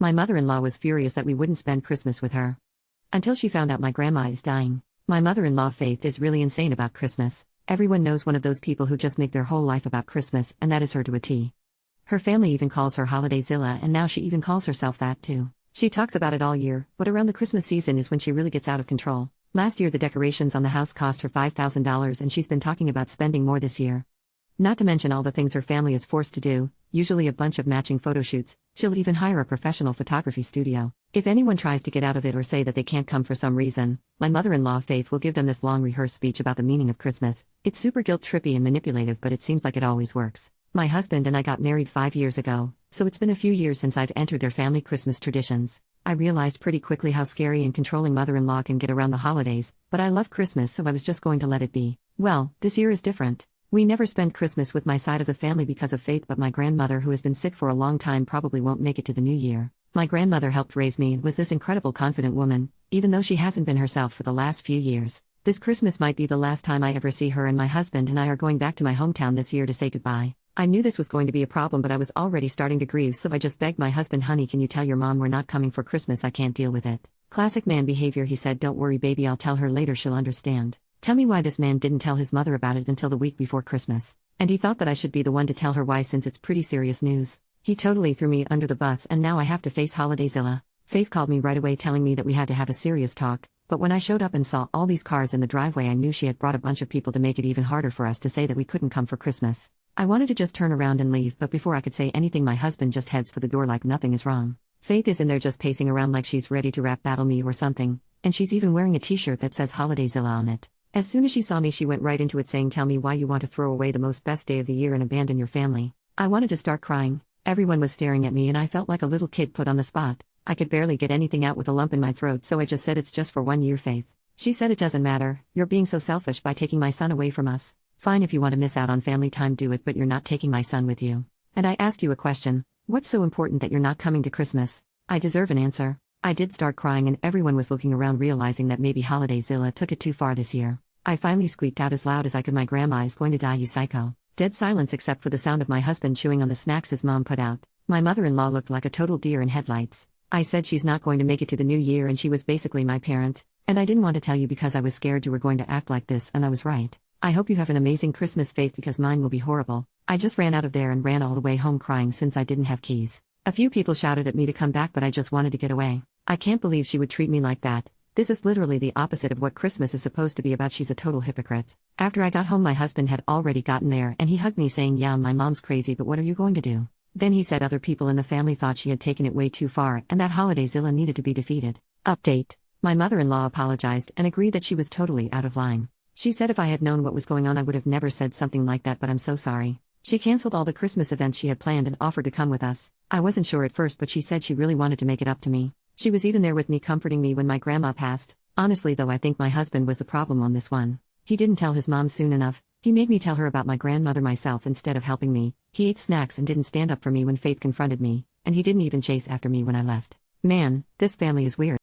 My mother-in-law was furious that we wouldn't spend Christmas with her. Until she found out my grandma is dying. My mother-in-law Faith is really insane about Christmas. Everyone knows one of those people who just make their whole life about Christmas, and that is her to a T. Her family even calls her Holidayzilla, and now she even calls herself that too. She talks about it all year, but around the Christmas season is when she really gets out of control. Last year the decorations on the house cost her $5,000 and she's been talking about spending more this year. Not to mention all the things her family is forced to do, usually a bunch of matching photo shoots. She'll even hire a professional photography studio. If anyone tries to get out of it or say that they can't come for some reason, my mother-in-law Faith will give them this long rehearsed speech about the meaning of Christmas. It's super guilt-trippy and manipulative, but it seems like it always works. My husband and I got married 5 years ago, so it's been a few years since I've entered their family Christmas traditions. I realized pretty quickly how scary and controlling mother-in-law can get around the holidays, but I love Christmas, so I was just going to let it be. Well, this year is different. We never spend Christmas with my side of the family because of Faith, but my grandmother, who has been sick for a long time, probably won't make it to the new year. My grandmother helped raise me and was this incredible confident woman, even though she hasn't been herself for the last few years. This Christmas might be the last time I ever see her, and my husband and I are going back to my hometown this year to say goodbye. I knew this was going to be a problem, but I was already starting to grieve, so I just begged my husband, "Honey, can you tell your mom we're not coming for Christmas? I can't deal with it." Classic man behavior, he said. "Don't worry, baby, I'll tell her later, she'll understand." Tell me why this man didn't tell his mother about it until the week before Christmas. And he thought that I should be the one to tell her why, since it's pretty serious news. He totally threw me under the bus, and now I have to face Holidayzilla. Faith called me right away telling me that we had to have a serious talk, but when I showed up and saw all these cars in the driveway, I knew she had brought a bunch of people to make it even harder for us to say that we couldn't come for Christmas. I wanted to just turn around and leave, but before I could say anything, my husband just heads for the door like nothing is wrong. Faith is in there just pacing around like she's ready to rap battle me or something, and she's even wearing a t-shirt that says Holidayzilla on it. As soon as she saw me, she went right into it saying, "Tell me why you want to throw away the most best day of the year and abandon your family." I wanted to start crying. Everyone was staring at me and I felt like a little kid put on the spot. I could barely get anything out with a lump in my throat, so I just said, "It's just for 1 year, Faith." She said, "It doesn't matter, you're being so selfish by taking my son away from us. Fine, if you want to miss out on family time, do it, but you're not taking my son with you. And I ask you a question, what's so important that you're not coming to Christmas?" I deserve an answer. I did start crying and everyone was looking around, realizing that maybe Holidayzilla took it too far this year. I finally squeaked out as loud as I could, "My grandma is going to die, you psycho." Dead silence except for the sound of my husband chewing on the snacks his mom put out. My mother-in-law looked like a total deer in headlights. I said she's not going to make it to the new year and she was basically my parent. And I didn't want to tell you because I was scared you were going to act like this, and I was right. I hope you have an amazing Christmas, Faith, because mine will be horrible. I just ran out of there and ran all the way home crying since I didn't have keys. A few people shouted at me to come back, but I just wanted to get away. I can't believe she would treat me like that. This is literally the opposite of what Christmas is supposed to be about. She's a total hypocrite. After I got home, my husband had already gotten there and he hugged me saying, "Yeah, my mom's crazy, but what are you going to do?" Then he said other people in the family thought she had taken it way too far and that Holidayzilla needed to be defeated. Update. My mother-in-law apologized and agreed that she was totally out of line. She said if I had known what was going on, I would have never said something like that, but I'm so sorry. She canceled all the Christmas events she had planned and offered to come with us. I wasn't sure at first, but she said she really wanted to make it up to me. She was even there with me, comforting me when my grandma passed. Honestly though, I think my husband was the problem on this one. He didn't tell his mom soon enough. He made me tell her about my grandmother myself instead of helping me. He ate snacks and didn't stand up for me when Faith confronted me, and he didn't even chase after me when I left. Man, this family is weird.